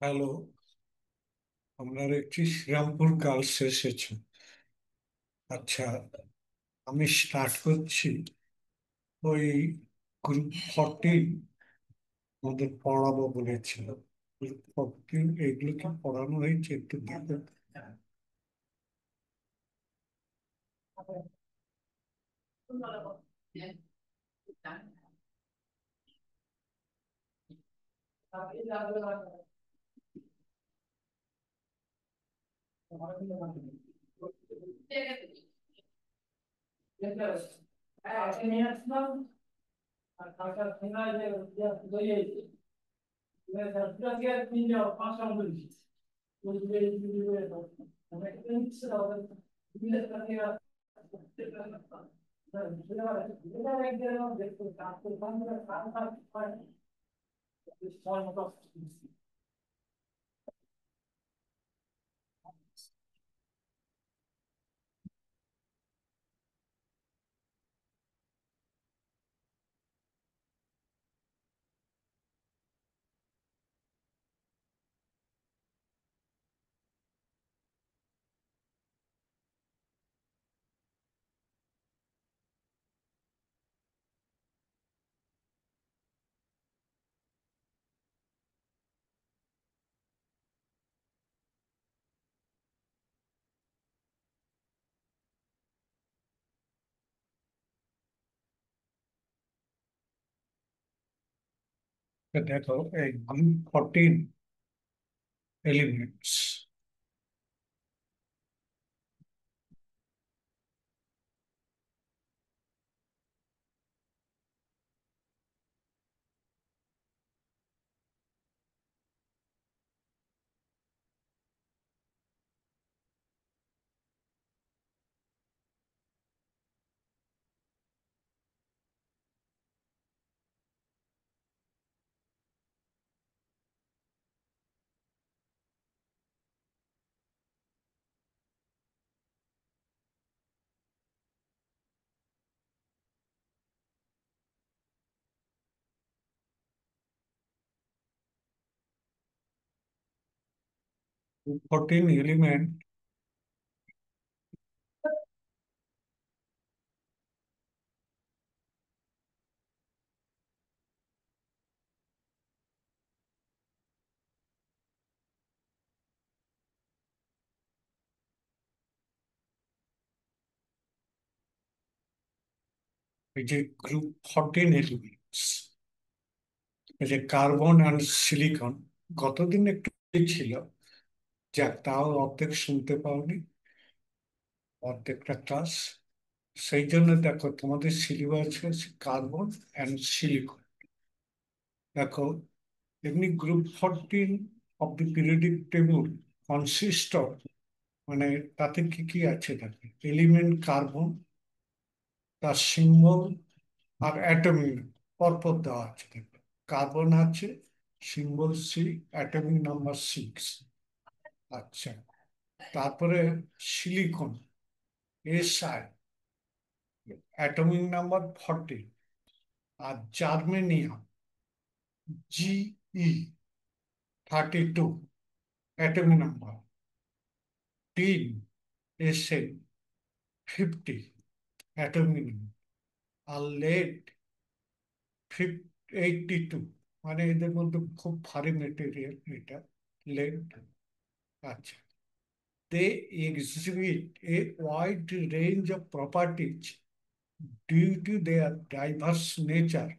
Hello, আমরা একটি Serampore girls এসেছি। আচ্ছা, আমি স্টার্ট করছি। ওই গ্রুপ 14 আমাদের পড়াবো বলেছিল। গ্রুপ 14 এগুলো কি পড়ানো হয়েছে একটু দেখো। দেখো, এই গ্রুপ 14 এলিমেন্টস। গ্রুপ 14 এলিমেন্ট এই যে গ্রুপ 14 এলিমেন্টস, এই যে কার্বন অ্যান্ড সিলিকন, গতদিন একটু ছিল। যাক, তাও অর্ধেক শুনতে পাওনি, অর্ধেকটা ক্লাস। সেই জন্য দেখো, তোমাদের সিলেবাস হচ্ছে কার্বন অ্যান্ড সিলিকন। দেখো, এমনি group 14 of the periodic table consist of, মানে তাতে কি কি আছে দেখো। এলিমেন্ট কার্বন, তার সিম্বল আর অ্যাটমিক পরপর দেওয়া আছে দেখো। কার্বন আছে, সিম্বল সি, অ্যাটমিক নাম্বার 6। আচ্ছা, তারপরে সিলিকন, SI, অ্যাটমিক নাম্বার 40। আর germanium, GE, 32, atomic number. Tin, SN, 50, atomic number. আর লেড, 82, মানে এদের মধ্যে খুব ভারী মেটেরিয়াল এটা, লেড। আচ্ছা, they exhibit a wide range of properties due to their diverse nature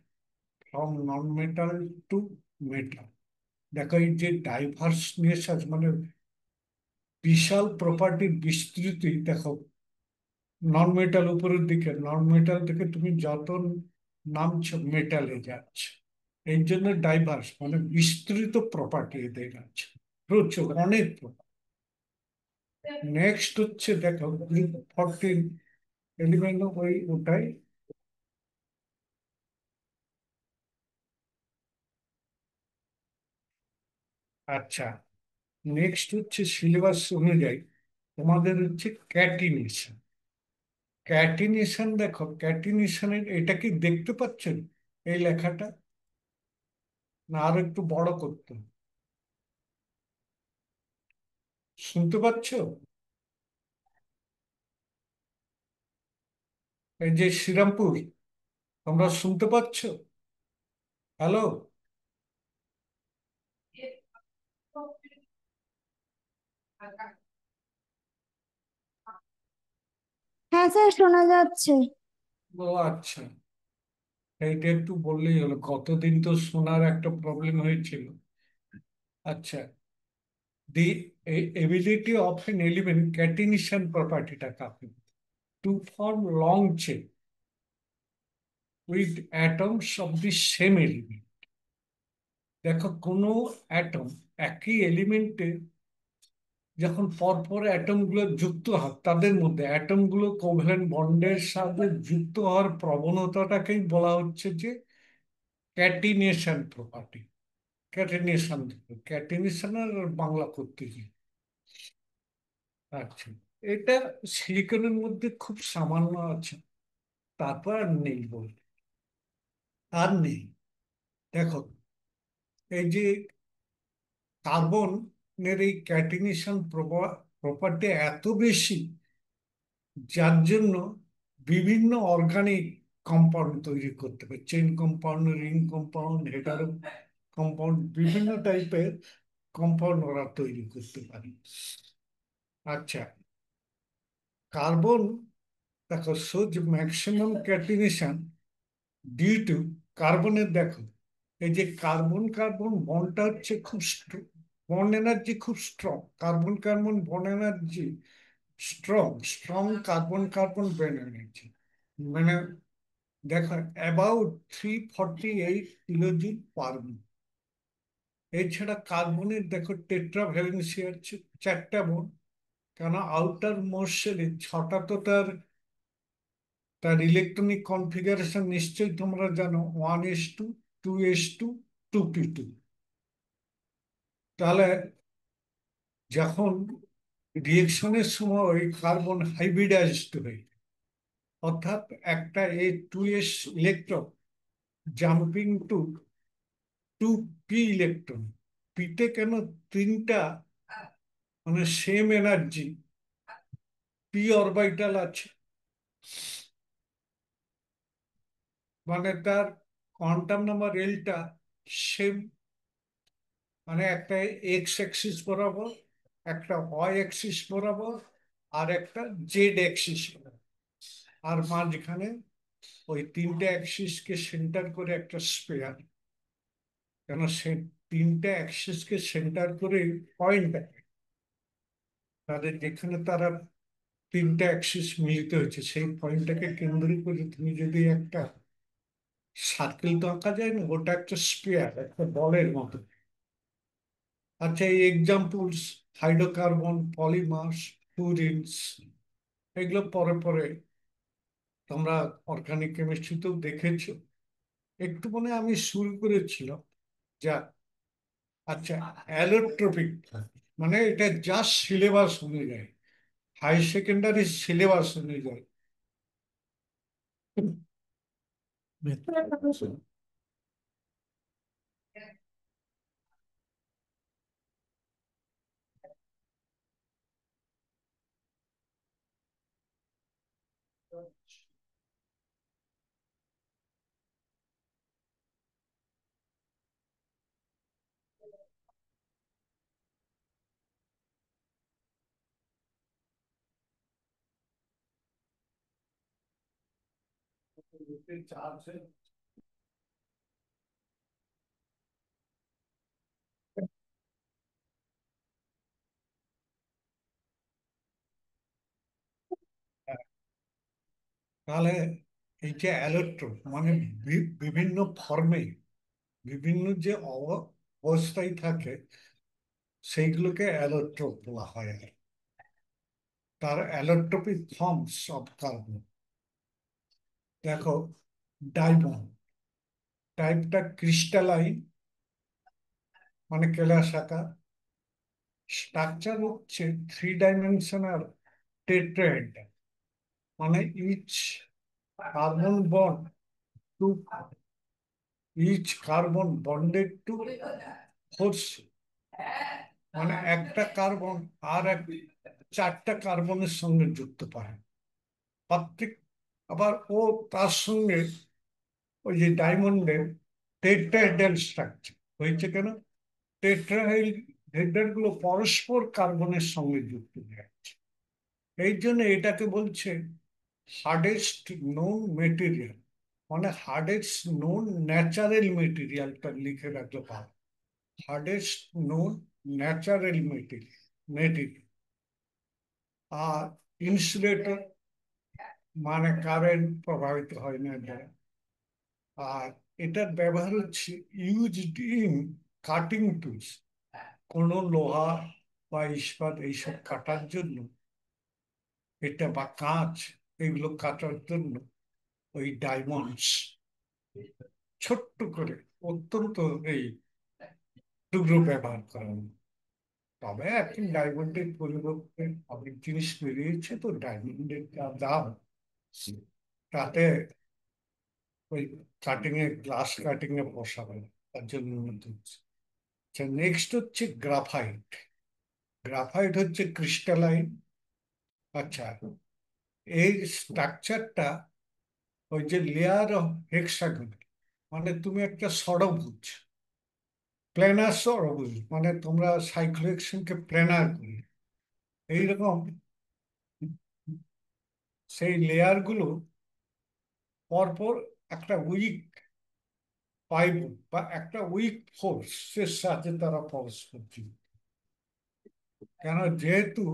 from non-metal to metal। দেখো, এই যে ডাইভার্সনেস আছে, মানে বিশাল প্রপার্টির বিস্তৃতি দেখো। নন মেটাল উপরের দিকে, নন মেটাল থেকে তুমি যত নামছো মেটালে যাচ্ছে। এই জন্য ডাইভার্স, মানে বিস্তৃত প্রপার্টি এদের আছে, প্রচুর, অনেক। নেক্সট হচ্ছে দেখো গ্রুপ 14 এলিমেন্ট, ওটাই। আচ্ছা, নেক্সট হচ্ছে সিলেবাস অনুযায়ী তোমাদের হচ্ছে ক্যাটিনেশন। ক্যাটিনেশন দেখো, ক্যাটিনেশনের এটা কি দেখতে পাচ্ছেন এই লেখাটা, না আরো একটু বড় করতে হবে? শুনতে পাচ্ছ? এই যে শ্রীরামপুর, তোমরা শুনতে পাচ্ছ? হ্যালো? হ্যাঁ স্যার, শোনা যাচ্ছে। ও আচ্ছা, এইটা একটু বললেই হলো, কতদিন তো শোনার একটা প্রবলেম হয়েছিল। আচ্ছা, the ability of an element catenation প্রপার্টিটা কাকে, to form long chain with atoms of the same element. দেখো, কোনো অ্যাটম একই এলিমেন্টে যখন পরপর অ্যাটম গুলো যুক্ত হয়, তাদের মধ্যে অ্যাটম গুলো কোভ্যালেন্ট বন্ডের সাথে যুক্ত হওয়ার প্রবণতাটাকেই বলা হচ্ছে যে ক্যাটিনেশন প্রপার্টি। ক্যাটিনেশন, ক্যাটিনেশনের বাংলা করতে গিয়ে, আচ্ছা, এটা সিলিকনের মধ্যে খুব সামান্য আছে, তারপর আর নেই বলতে, আর নেই। দেখো, এই যে কার্বনের এই ক্যাটিনেশন প্রপার্টি এত বেশি, যার জন্য বিভিন্ন অর্গানিক কম্পাউন্ড তৈরি করতে পারে, chain compound, ring compound, hetero compound, বিভিন্ন টাইপের কম্পাউন্ড ওরা তৈরি করতে পারে। আচ্ছা, কার্বন, দেখো, সোজ ম্যাক্সিমাম ক্যাটিনেশন ডিউ টু কার্বনের, দেখো, এই যে কার্বন কার্বন বন্ডটা হচ্ছে খুব বন্ড এনার্জি খুব strong, carbon carbon bond energy strong, strong carbon carbon bond energy, মানে দেখো অ্যাবাউট 348 কিলোজুল পার মোল। এছাড়া কার্বনের দেখো টেট্রা ভ্যালেন্সি আছে, চারটা বোন, কেন আউটার মোস্ট শেলে ছটা, তো তার তার ইলেকট্রনিক কনফিগারেশন নিশ্চয়ই তোমরা জানো, 1s2, 2s2, 2p2। তাহলে যখন রিয়েকশনের সময় ওই কার্বন হাইব্রিডাইজড হয়, অর্থাৎ একটা A2s electron jumping two 2p electron, পিতে কেন তিনটা, মানে সেম এনার্জি, পি অরবিটাল আছে, মানে তার কোয়ান্টাম নাম্বার এলটা সেম, মানে একটা এক্স অ্যাক্সিস বরাবর, একটা ওয়াই অ্যাক্সিস বরাবর, আর একটা জেড অ্যাক্সিস বরাবর, আর মাঝখানে ওই তিনটে অ্যাক্সিসকে সেন্টার করে একটা স্পেয়ার, কেন সে তিনটে অ্যাক্সিসকে সেন্টার করে পয়েন্ট, তাদের যেখানে তারা তিনটে অ্যাক্সিস মিলিত হয়েছে সেই পয়েন্টটাকে কেন্দ্র করে তুমি যদি একটা সার্কেল তো আঁকা যায় না, ওটা একটা স্পেয়ার, একটা বলের মতো। আচ্ছা, এই এক্সাম্পলস হাইড্রোকার্বন, পলিমার্স, ফ্লুরিনস, এগুলো পরে পরে তোমরা অর্গানিক কেমিস্ট্রিতেও দেখেছো। একটু মনে হয় আমি শুরু করেছিলাম, যা, আচ্ছা, অ্যালোট্রপিক, মানে এটা জাস্ট সিলেবাস অনুযায়ী, হাই সেকেন্ডারি সিলেবাস অনুযায়ী। তাহলে এই যে অ্যালোট্রপ, মানে বিভিন্ন ফর্মে, বিভিন্ন যে অবস্থায় থাকে, সেইগুলোকে অ্যালোট্রপ বলা হয়। আর তার অ্যালোট্রপিক ফর্মস অফ কার্বন, দেখো, ডায়মন্ড টাইপটা ক্রিস্টালাইন, মানে কেলাস আকার, স্ট্রাকচার হচ্ছে 3 ডাইমেনশনাল টেট্রাহেড, মানে each carbon bond to each carbon bonded to four মানে একটা কার্বন আর এক চারটা কার্বনের সঙ্গে যুক্ত পায় প্রত্যেক। আবার ও তার সঙ্গে ওই যে ডায়মন্ডের টেট্রাহেড্রাল স্ট্রাকচার হয়েছে কেন? টেট্রাহেড্রাল গুলো পরস্পর কার্বনের সঙ্গে যুক্ত হয়ে আছে। এই জন্য এটাকে বলছে হার্ডেস্ট নোন মেটেরিয়াল, মানে হার্ডেস্ট নোন ন্যাচারাল মেটেরিয়ালটা লিখে রাখলে ভালো। Hardest known natural material. আর ইনসুলেটর, মানে কারেন্ট প্রভাবিত হয় না দ্বারা। আর এটার ব্যবহার হচ্ছে ইউজড ইন কাটিং টুলস, কোনো লোহা বা ইস্পাত এইসব কাটার জন্য এটা, বা কাঁচ, এগুলো কাটার জন্য ওই ডায়মন্ডস ছোট্ট করে অত্যন্ত এই টুকরো ব্যবহার করা হয়। তবে এখন ডায়মন্ডের পরিবর্তে অনেক জিনিস বেরিয়েছে, তো ডায়মন্ডের যা দাম, তাতে ওই কাটিং এ, গ্লাস কাটিং এ বসাবে, তার জন্য উন্নতি হচ্ছে। আচ্ছা, নেক্সট হচ্ছে গ্রাফাইট। গ্রাফাইট হচ্ছে ক্রিস্টালাইন। আচ্ছা, এই স্ট্রাকচারটা ওই যে লেয়ার অফ হেক্সাগন, মানে তুমি একটা ষড়ভুজ, প্ল্যানার ষড়ভুজ, মানে তোমরা সাইক্লোহেক্সেনকে প্ল্যানার করি এইরকম, সেই লেয়ার গুলো পরপর একটা উইক পাইপ বা একটা উইক ফোর্সের সাথে তারা পরস্পর যুক্ত। কেন? যেহেতু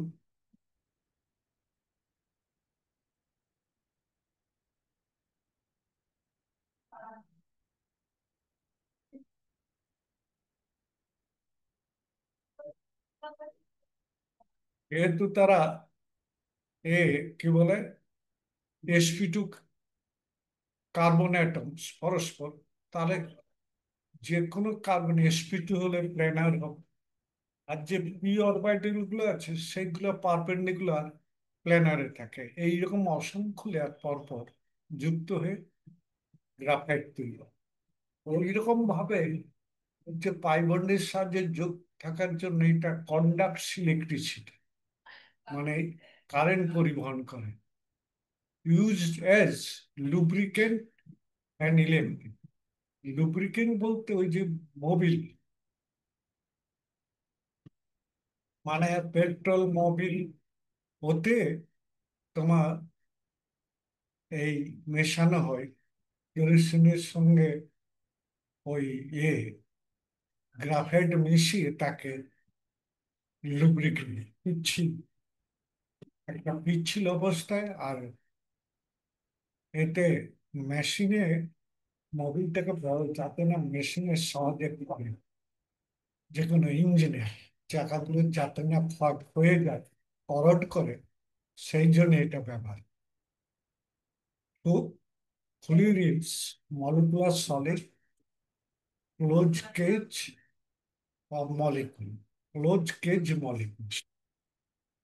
যেহেতু তারা এ কি বলে sp2 কার্বন অ্যাটমস পরস্পর, তাহলে যে কোনো কার্বন sp2 হলে প্ল্যানার হবে। আর যে পি অরবিটাল গুলো আছে সেগুলো পারপেন্ডিকুলার প্ল্যানারে থাকে। এইরকম অসংখ্য লেয়ার পরপর যুক্ত হয়ে গ্রাফাইট তৈরি হয়। ওইরকম ভাবে যে পাই বন্ডের সাহায্যে যোগ থাকার জন্য এটা কন্ডাক্টস ইলেকট্রিসিটি, মানে কারেন্ট পরিবহন করে। Used as lubricant and electric. Lubricant বলতে ওই যে মোবিল, মানে পেট্রোল মোবিল, ওতে তোমার এই মেশানো হয় কেরোসিনের সঙ্গে ওই ইয়ে গ্রাফাইট মিশিয়ে তাকে লুব্রিকেন্ট, পিচ্ছিল, একটা পিচ্ছিল অবস্থায়। আর এতে মেশিনে মোবিলটাকে যাতে না মেশিনে সহজে পড়ে, যে কোনো ইঞ্জিনের চাকাগুলো যাতে না ফাঁক হয়ে যায়, করট করে, সেই জন্য এটা ব্যবহার। তো fluids, molecular solid, close cage বা মলিকুল, ক্লোজ কেজ মলিকুল,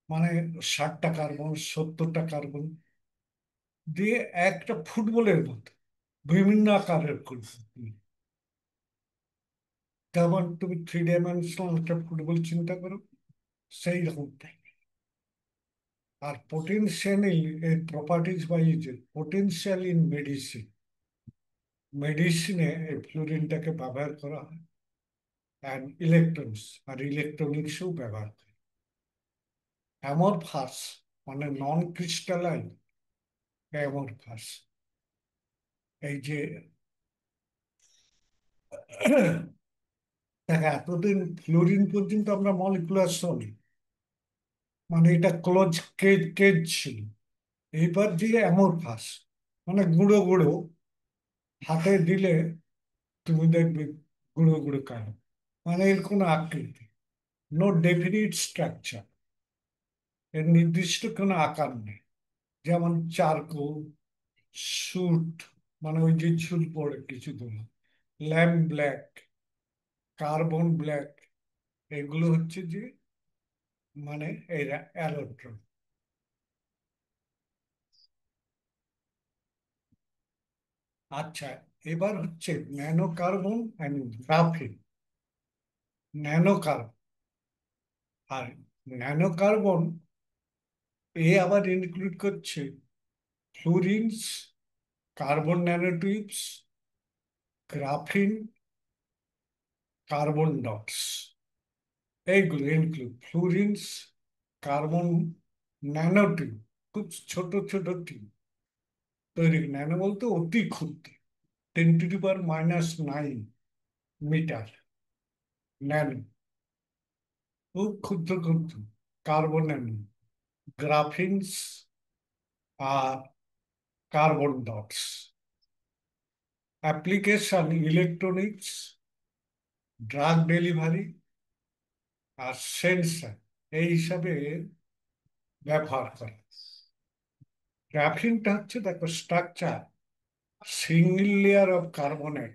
মানে 60টা কার্বন, 70টা কার্বন দিয়ে একটা ফুটবলের মতো বিভিন্ন আকারের করবে। যেমন তুমি 3 ডাইমেনশনাল একটা ফুটবল চিন্তা করো, সেই রকম টাইপ। আর পোটেনশিয়ালি এই প্রপার্টিজ বা এই যে পোটেনশিয়াল ইন মেডিসিন, মেডিসিনে এই ফ্লুরিনটাকে ব্যবহার করা হয়। অ্যান্ড ইলেকট্রনিক্স, আর ইলেকট্রনিক্সেও ব্যবহার করে। অ্যামরফাস, মানে নন ক্রিস্টালাইন অ্যামরফাস। এই যে দেখো, এতদিন ফ্লোরিন পর্যন্ত আমরা মলিকুলার সলিড, মানে এটা ক্লোজ কেজ কেজ ছিল। এইবার যে অ্যামরফাস, মানে গুঁড়ো গুঁড়ো, হাতে দিলে তুমি দেখবে গুঁড়ো গুঁড়ো কালো, মানে এর কোনো আকৃতি, নো ডেফিনিট স্ট্রাকচার, এর নির্দিষ্ট কোনো আকার নেই। যেমন চারকোল, সুট, মানে ওই যে চুল পড়ে কিছু দূর, ল্যাম্প ব্ল্যাক, কার্বন ব্ল্যাক, এগুলো হচ্ছে যে মানে এরা অ্যালোট্রন। আচ্ছা, এবার হচ্ছে nano carbon and graphene. Nano carbon আর ন্যানো কার্বন এ আবার ইনক্লুড করছে fullerenes, carbon nanotubes, graphene, carbon dots. এইগুলো ইনক্লুড ফ্লুরিনস, কার্বন ন্যানোটিউব, খুব ছোট ছোট টিউব তৈরি। ন্যানো বলতে অতি ক্ষুদ্র, 10⁻⁹ ন্যানো, খুব ক্ষুদ্র ক্ষুদ্র কার্বন ন্যানো, গ্রাফিনস আর carbon dots. Application electronics, drug delivery আর সেন্সার এই হিসাবে ব্যবহার করে। গ্রাফিনটা হচ্ছে দেখো structure, single layer of carbonate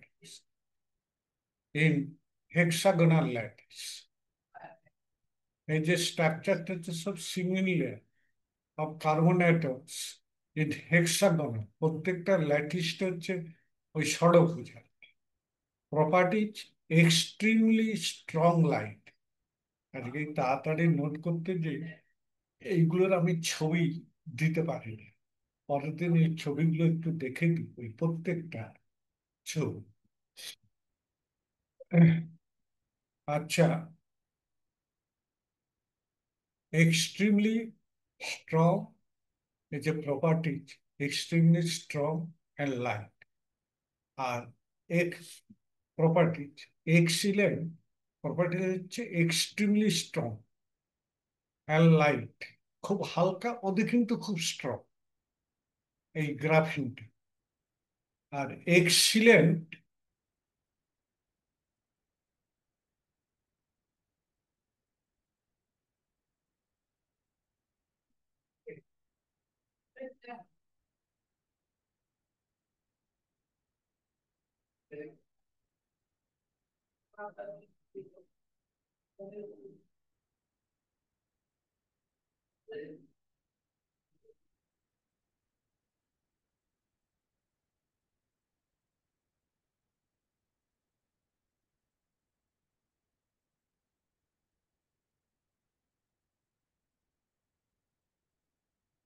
in hexagonal lattice. এই যে স্ট্রাকচারটা হচ্ছে সব single layer of carbon atoms in hexagonal, প্রত্যেকটা ল্যাটিসটা হচ্ছে ওই ষড়ভুজা। Properties extremely strong light. আজকে তাড়াতাড়ি নোট করতে যে এইগুলোর আমি ছবি দিতে পারি না, পরের দিন এই ছবিগুলো একটু দেখে দিই, ওই প্রত্যেকটা ছবি। আচ্ছা, এক্সট্রিমলি স্ট্রং, এই যে properties, extremely strong and light. আর এক্স প্রপার্টিজ, এক্সিলেন্ট প্রপার্টিজ হচ্ছে এক্সট্রিমলি স্ট্রং অ্যান্ড লাইট, খুব হালকা, ওদের কিন্তু খুব স্ট্রং এই গ্রাফিনটা। আর এক্সিলেন্ট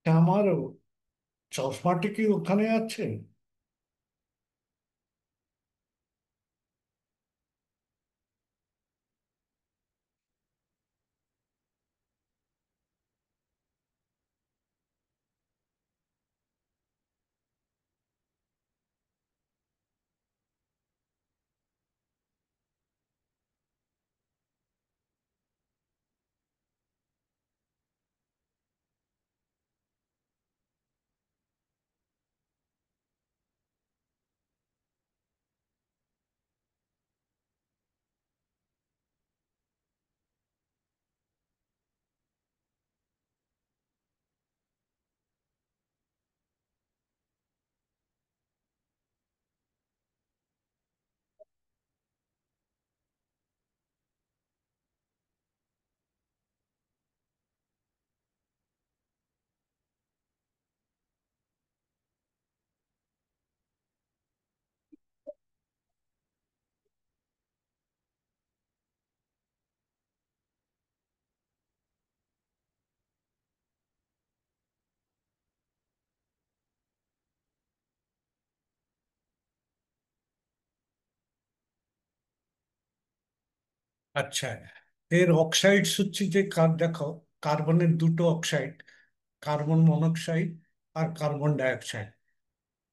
আমারও, চশমাটি কি ওখানে আছে? আচ্ছা, এর অক্সাইডস হচ্ছে যে দেখো, কার্বনের দুটো অক্সাইড, কার্বন মনোক্সাইড আর কার্বন ডাইঅক্সাইড।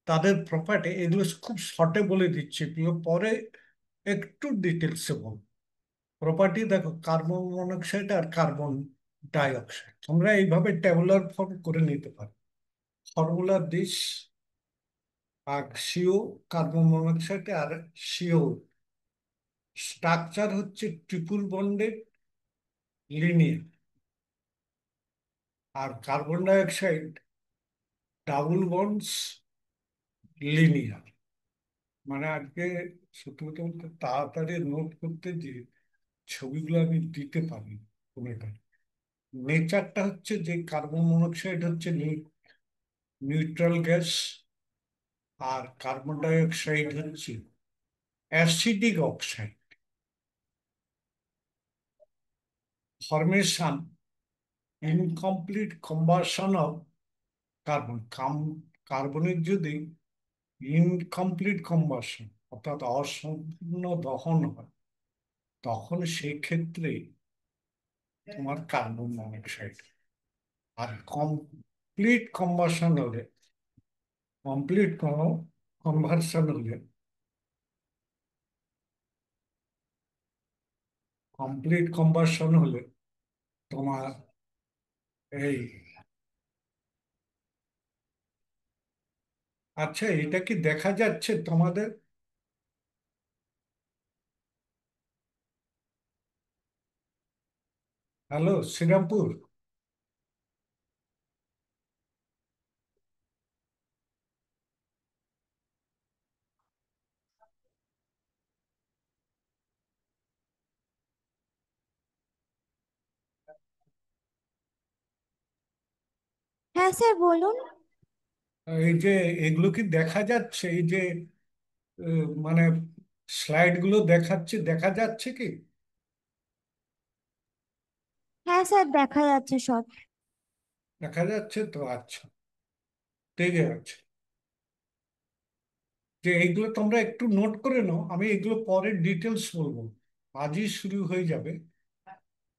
তাদের প্রপার্টি এগুলো খুব শর্টে বলে দিচ্ছি, এগুলো পরে একটু ডিটেলসে বল। প্রপার্টি দেখো, কার্বন মনোক্সাইড আর কার্বন ডাইঅক্সাইড তোমরা এইভাবে ট্যাবুলার ফর্ম করে নিতে পারো। ফর্মুলা দিস, আর সিও কার্বন মনোক্সাইড আর সিও স্ট্রাকচার হচ্ছে ট্রিপল বন্ডেড লিনিয়ার, আর carbon dioxide double bonds linear. মানে আজকে সত্যি কথা বলতে তাড়াতাড়ি নোট করতে যে ছবিগুলো আমি দিতে পারি কোনোটা। নেচারটা হচ্ছে যে কার্বন মনোক্সাইড হচ্ছে নিউট্রাল গ্যাস, আর কার্বন ডাই অক্সাইড হচ্ছে acidic oxide. Formation, incomplete combustion of carbon. কার্বনের যদি ইনকমপ্লিট কম্বাশন অর্থাৎ অসম্পূর্ণ দহন হয়, তখন সেই ক্ষেত্রে তোমার কার্বন মনোক্সাইড। আর কমপ্লিট কম্বাশন হলে, কমপ্লিট কনভার্সন হলে, কমপ্লিট কম্বাশন হলে তোমার এই, আচ্ছা এটা কি দেখা যাচ্ছে তোমাদের? হ্যালো শ্রীরামপুর। হ্যাঁ স্যার, বলুন। এই যে এগুলো কি দেখা যাচ্ছে, এই যে মানে স্লাইড গুলো দেখাচ্ছে, দেখা যাচ্ছে কি? হ্যাঁ স্যার, দেখা যাচ্ছে সব। দেখা যাচ্ছে তো, আচ্ছা ঠিক আছে। যে এইগুলো তোমরা একটু নোট করে নাও, আমি এগুলো পরে ডিটেলস বলবো, আজই শুরু হয়ে যাবে।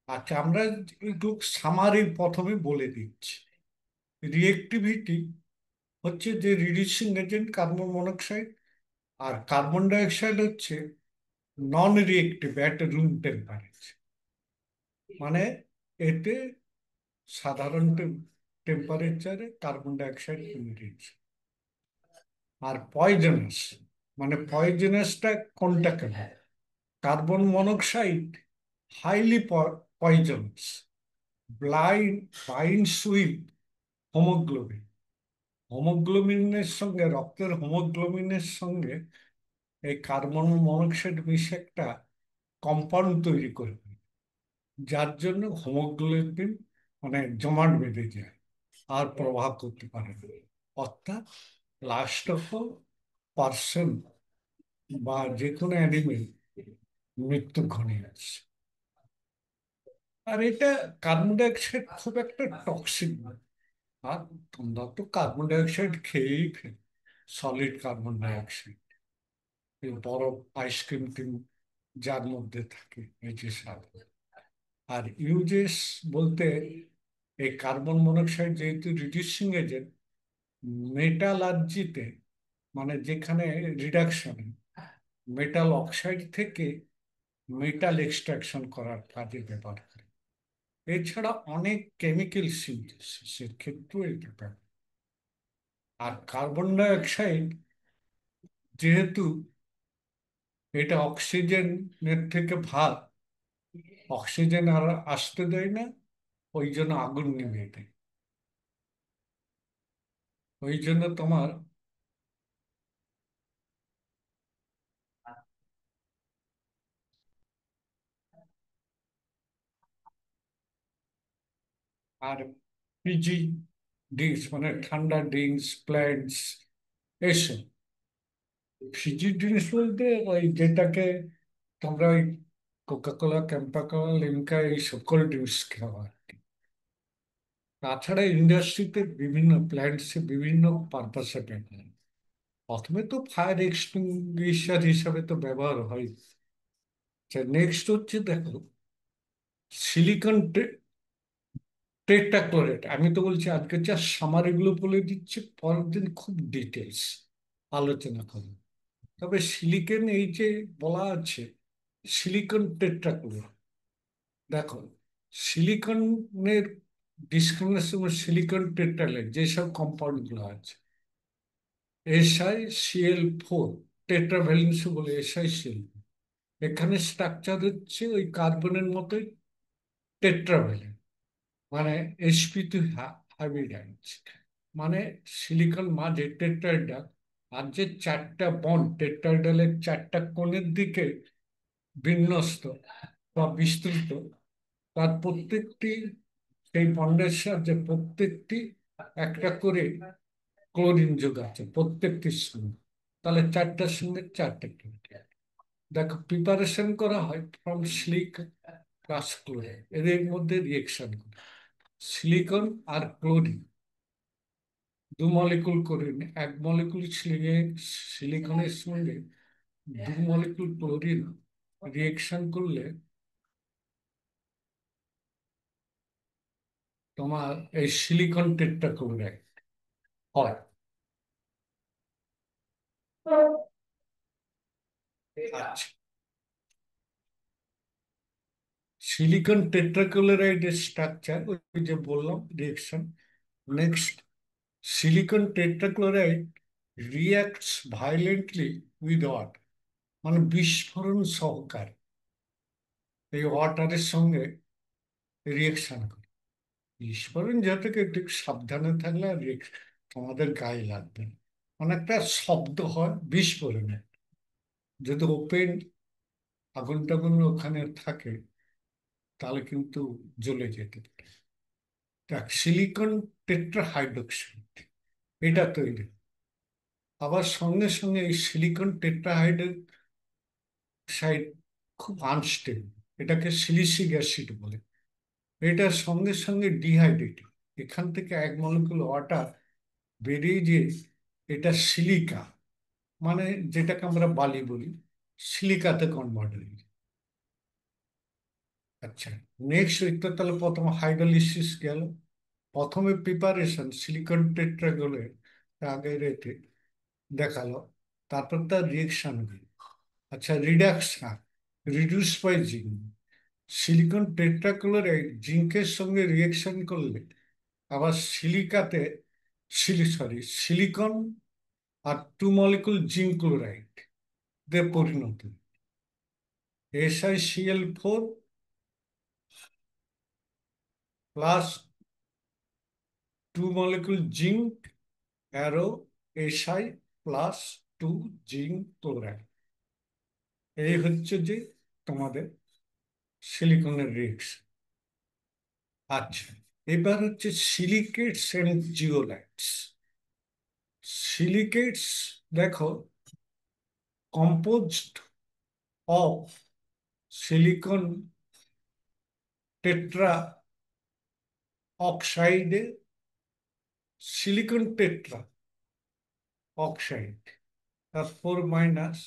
আচ্ছা আমরা একটু সামারি প্রথমে বলে দিচ্ছি। রিয়েক্টিভিটি হচ্ছে যে রিডিউসিং এজেন্ট কার্বন মনোক্সাইড, আর কার্বন ডাই অক্সাইড হচ্ছে নন রিয়েক্টিভ অ্যাট রুম টেম্পারেচার। মানে এতে সাধারণ টেম্পারেচারে কার্বন ডাই অক্সাইড কমে দিচ্ছে। আর পয়জনাস, মানে পয়জনাসটা কোনটা কেন? Carbon monoxide highly poisonous, binds with haemoglobin. হোমোগ্লোবিনের সঙ্গে, রক্তের হোমোগ্লোবিনের সঙ্গে এই কার্বন মনোক্সাইড মিশে একটা কম্পাউন্ড তৈরি করবে, যার জন্য হোমোগ্লোবিন মানে জমাট বেঁধে যায় আর প্রভাব করতে পারে না। অর্থাৎ লাস্ট অফ পার্সন বা যে কোনো অ্যানিমেল মৃত্যু ঘনিয়ে আসছে। আর এটা কার্বন ডাইঅক্সাইড খুব একটা টক্সিক নয়। আর তোমরা তো কার্বন ডাইঅক্সাইড খেয়েই ফেল, সলিড কার্বন ডাইঅক্সাইড, এই বরফ আইসক্রিম টিম যার মধ্যে থাকে এই যে সার। আর ইউজেস বলতে এই কার্বন মনোক্সাইড যেহেতু রিডিউসিং এজেন্ট, মেটালার্জিতে মানে যেখানে রিডাকশনে মেটাল অক্সাইড থেকে মেটাল এক্সট্রাকশন করার কাজে ব্যবহার করে। এছাড়া অনেক কেমিক্যাল সিনথেসিসের ক্ষেত্রেও এটা ব্যবহার। আর কার্বন ডাই অক্সাইড যেহেতু এটা অক্সিজেনের থেকে ভাগ, অক্সিজেন আর আসতে দেয় না, ওই জন্য আগুন নিভিয়ে দেয়। ওই জন্য তোমার আর পিজি ড্রিঙ্কস মানে ঠান্ডা ড্রিঙ্কস, প্ল্যান্টস, এসব। ফিজি ড্রিঙ্কস বলতে ওই যেটাকে তোমরা ওই কোকাকোলা, ক্যাম্পাকোলা, লিমকা এই সকল ড্রিঙ্কস খাওয়া আর কি। তাছাড়া ইন্ডাস্ট্রিতে বিভিন্ন প্ল্যান্টসে বিভিন্ন পারপাসে ব্যবহার। প্রথমে তো ফায়ার এক্সটিংগুইশার হিসাবে তো ব্যবহার হয়। নেক্সট হচ্ছে দেখো, সিলিকন টেট্রাক্লোরেট। আমি তো বলছি আজকে যা সামার এগুলো বলে দিচ্ছে, পরের দিন খুব ডিটেলস আলোচনা করব। তবে সিলিকন এই যে বলা আছে, সিলিকন টেট্রাক্লোরাইড, দেখো সিলিকনের ডিসক্রিমিনেশন, সিলিকন টেট্রালাইট যেসব কম্পাউন্ড গুলো আছে, SiCl4 টেট্রাভ্যালেন্সি বলে, SiCl, এখানে স্ট্রাকচার হচ্ছে ওই কার্বনের মতোই টেট্রাভ্যালেন্ট, মানে sp2 হাইব্রিডাইজ। মানে সিলিকন মাঝে টেট্রাহেড্রাল, আর যে চারটা বন্ড টেট্রাহেড্রালের চারটা কোণের দিকে বিন্যস্ত বা বিস্তৃত, তার প্রত্যেকটি, সেই বন্ডের সাহায্যে প্রত্যেকটি একটা করে ক্লোরিন যোগ আছে প্রত্যেকটির সঙ্গে। তাহলে চারটার সঙ্গে চারটে ক্লোরিন। দেখো প্রিপারেশন করা হয় ফ্রম সিলিকন, প্লাস ক্লোরাইড, এদের মধ্যে রিয়েকশন করে সিলিকন আর ক্লোরিন, দু মলিকুল ক্লোরিন, এক মলিকুল সিলিকনের সঙ্গে দু মলিকুল ক্লোরিন রিয়েকশন করলে তোমার এই সিলিকন টেট্রাক্লোরাইড হয়। আচ্ছা, সিলিকন টেট্রাক্লোরাইডের স্ট্রাকচার ওই যে বললাম reaction. Next, silicon tetrachloride reacts violently with water, মানে বিস্ফোরণ সহকারে এই ওয়াটারের সঙ্গে রিয়েকশন করে। বিস্ফোরণ যাতে একটু সাবধানে থাকলে আর তোমাদের গায়ে লাগবে না। অনেকটা শব্দ হয় বিস্ফোরণে, যদি ওপেন আগুন টাগুন ওখানে থাকে তাহলে কিন্তু জ্বলে যেতে পারে। দেখ, সিলিকন টেট্রাহাইড্রোক্সাইড এটা তৈরি, আবার সঙ্গে সঙ্গে এই সিলিকন টেট্রাহাইড্রোক্সাইড খুব আনস্টেবল, এটাকে সিলিসিক অ্যাসিড বলে। এটার সঙ্গে সঙ্গে ডিহাইড্রেটেড, এখান থেকে এক মলিকুল ওয়াটার বেরিয়ে যে এটা সিলিকা, মানে যেটাকে আমরা বালি বলি, সিলিকাতে কনভার্ট হয়ে যায়। আচ্ছা, নেক্সট উইকটা তাহলে প্রথম হাইড্রোলিসিস গেল। প্রথমে প্রিপারেশন সিলিকন টেট্রাগোলের আগে রেখে দেখালো, তারপর তার রিয়েকশন হলো। আচ্ছা, reduction, reduce by zinc, silicon tetrachloride জিঙ্কের সঙ্গে রিয়েকশন করলে আবার সিলিকাতে সিলিকন আর টু মলিকুল জিঙ্ক ক্লোরাইড তে পরিণত, SiCl4 plus two molecule zinc arrow Si plus two zinc chloride. এই হচ্ছে যে তোমাদের সিলিকনের রিয়েকশন। আচ্ছা, এবার হচ্ছে সিলিকেটস এন্ড জিওলাইটস। সিলিকেটস দেখো, composed of silicon tetra oxide, silicon tetra oxide, তার 4 মাইনাস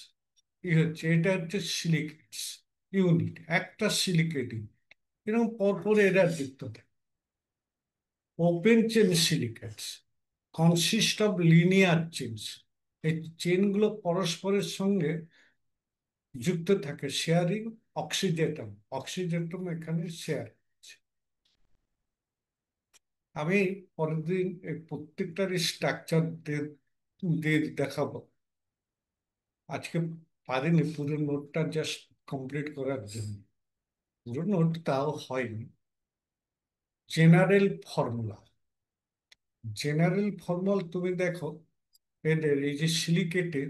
হচ্ছে, এটা হচ্ছে সিলিকেটস ইউনিট, একটা সিলিকেট ইউনিট। এরকম পরপর এরা যুক্ত থাকে। Open chain silicates consist of linear chains, এই চেনগুলো পরস্পরের সঙ্গে যুক্ত থাকে, শেয়ারিং অক্সিজেটম, অক্সিজেটম এখানে শেয়ার। আমি পরের দিন এই প্রত্যেকটার স্ট্রাকচার দিয়ে দেখাবো। আজকে পারিনি পুরো নোটটা জাস্ট কমপ্লিট করার জন্য, পুরো নোট তাও হয়নি। জেনারেল ফর্মুলা, জেনারেল ফর্মুলা তুমি দেখো, এদের এই যে সিলিকেটের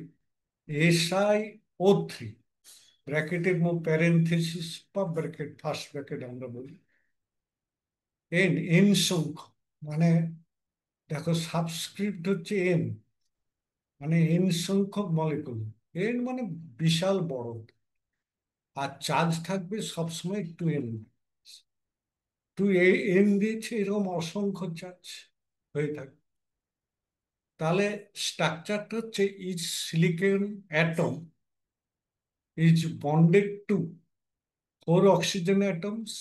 SiO3 ব্র্যাকেটের মধ্যে প্যারেনথেসিস বা ব্র্যাকেট, ফার্স্ট ব্র্যাকেট আমরা বলি, এন এন সংখ্যক, মানে দেখো সাবস্ক্রিপ্ট হচ্ছে এন, মানে এন সংখ্যক মলিকুল, এন মানে বিশাল বড়, আর চার্জ থাকবে সবসময় টু এন। টু এন দিয়েছে এরকম অসংখ্য চার্জ হয়ে থাকে। তাহলে স্ট্রাকচারটা হচ্ছে each silicon atom is bonded to 4 oxygen atoms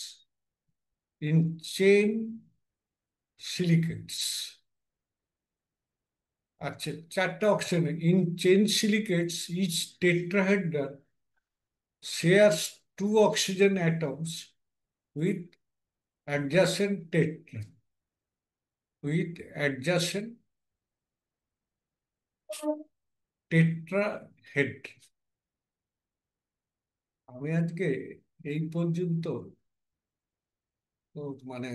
in chain silicates। আচ্ছা, 4টা oxygen in chain silicates, each tetrahedral shares 2 oxygen atoms with adjacent with adjacent tetrahedron। আমি আজকে এই পর্যন্ত তো মানে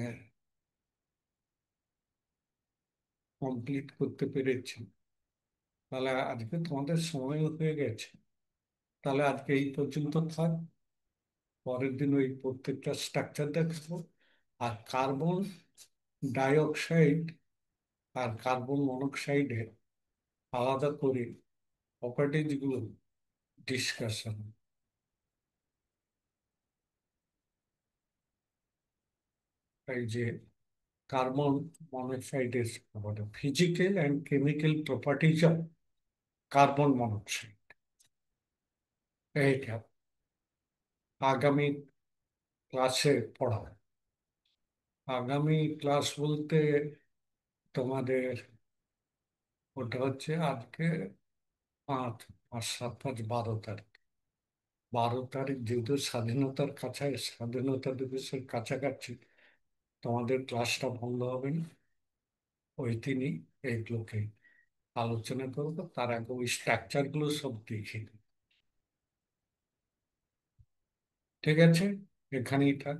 কমপ্লিট করতে পেরেছি। তাহলে আজকে তোমাদের সময়ও হয়ে গেছে, তাহলে আজকে এই পর্যন্ত থাক। পরের দিন ওই প্রত্যেকটা স্ট্রাকচার দেখাবো, আর কার্বন ডাইঅক্সাইড আর কার্বন মনোক্সাইডের আলাদা করে প্রপার্টিজ গুলো ডিসকাশন। এই যে কার্বন মনোক্সাইডের physical and chemical properties of carbon monoxide, এইটা আগামী ক্লাসে পড়াবে। আগামী ক্লাস বলতে তোমাদের ওটা হচ্ছে আজকে 5, 5, 7, 5, 12 তারিখ। 12 তারিখ যেহেতু স্বাধীনতা দিবসের কাছাকাছি, তোমাদের ক্লাসটা বন্ধ হবে না। ওই দিনই এইগুলোকে আলোচনা করবো, তার আগে ওই স্ট্রাকচার গুলো সব দেখিয়ে দেবো। ঠিক আছে, এখানেই থাক।